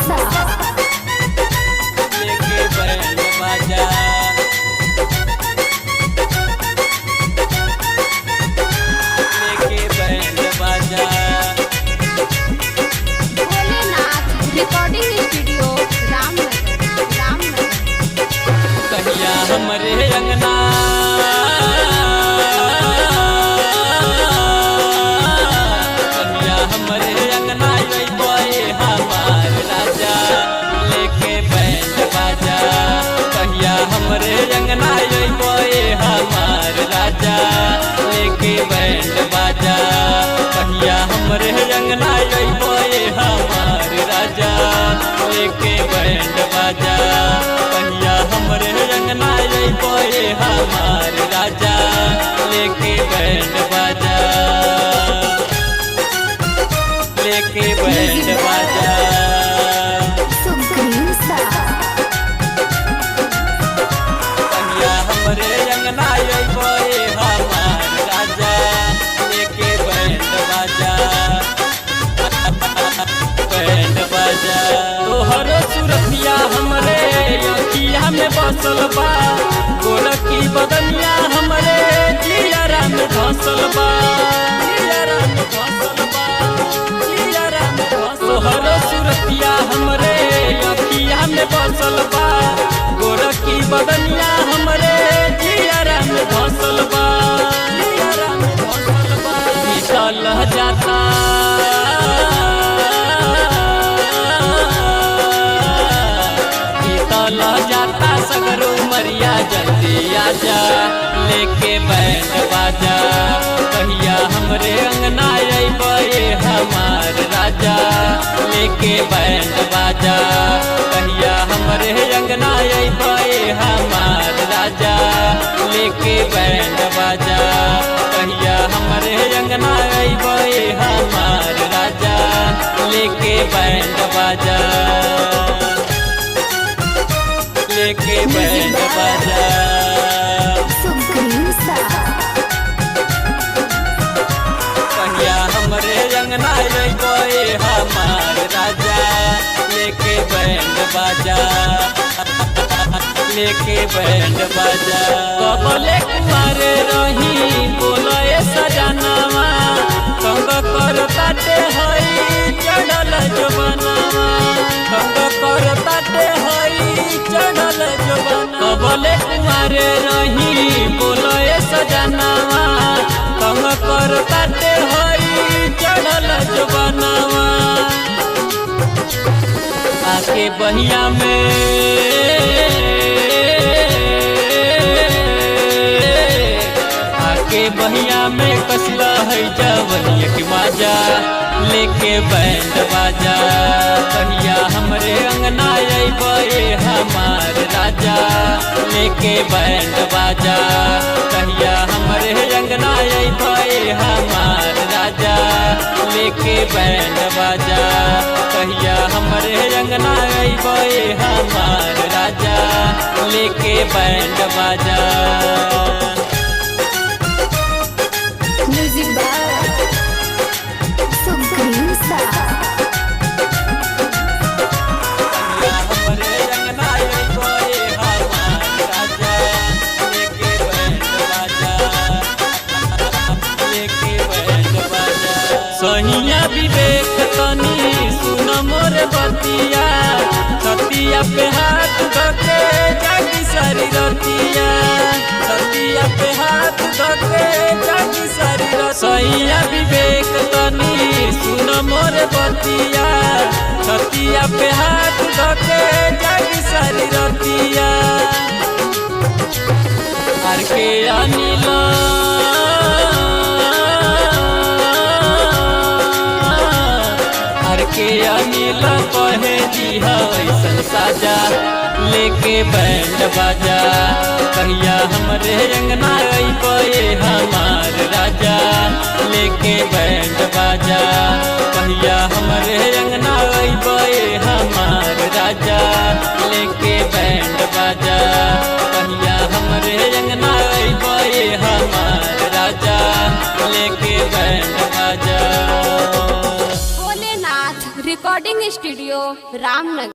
सा लेके बैंड बाजा लेके बैंड बाजा भोलेनाथ रिकॉर्डिंग स्टूडियो रामनगर। कहिया हमरे अंगना कहिया हमरे अंगना अइबे हमार राजा लेके बैंड बाजा कहिया हमरे अंगना अइबे हमार राजा लेके बैंड बाजा कहिया हमरे अंगना अइबे हमार राजा लेके बैंड बाजा कहिया हमरे अंगना अइबे हमार राजा लेके बैंड बाजा लेके बैंड बाजा सुप्रीम सा कहिया हमरे अंगना अइबे हमार राजा लेके बैंड बाजा बैंड बाजा तोहर सुरतिया हमरे अखिया में बसल बा गोरखी बदनिया हमरे जियरा में धसल बा जियरा में धसल बा जियरा में धसल तोहर सुरतिया हमरे अखिया में बसल बा गोरखी बदनिया हमरे जियरा में धसल बा जियरा में धसल बा बीतल जाता बीतल जाता सगरो मरिया जल्दी आजा लेके बैंड बाजा कहिया हमरे अंगना अइबे हमार राजा लेके बैंड बाजा कहिया हमरे अंगना अइबे हमार राजा लेके बैंड बाजा कहिया हमरे अंगना अइबे हमार राजा लेके बैंड बाजा लेके बैंड बाजा सुप्रीम सा कहिया हमरे अंगना अइबे हमार राजा लेके बैंड बाजा लेके बैंड बाजा कबले कुमारे रही बोले सजनावा संग कर ताटे हई चढ़ल जवनावा संग कर ताटे हई चढ़ल जवना कबले कुमारे रही बोले सजनावा संग कर ताटे हई चढ़ल जवनावा आके बहिया आके बहिया में कसला है जवनिया की माजा लेके बैंड बाजा कहिया हमरे अंगना अइबे हमार राजा लेके बैंड बाजा कहिया हमरे अंगना अइबे हमार राजा लेके बैंड बाजा कहिया हमरे अंगना अइबे हमार राजा लेके बैंड बाजा म्यूजिक बाय सुप्रीम सा कहिया हमरे अंगना अइबे हमार राजा लेके बैंड बाजा लेके बैंड बाजा सहिया विवेक तनी सुन मोर बतिया छतिया पे हाथ धके जागी सारी रतिया छतिया पे हाथ धके जागी सारी रतिया सहिया विवेक तनी सुन मोर बतिया छतिया पे हाथ धके जागी सारी रतिया आर के अनिल आर के अनिल कहे दिहा ऐसन साजा लेके बैंड बाजा कहिया हमरे अंगना अइबे हमार राजा लेके बैंड बाजा कहिया हमरे अंगना अइबे हमार राजा लेके बैंड बाजा कहिया हमरे अंगना अइबे हमार राजा लेके बैंड बाजा। Recording studio Ramnagar.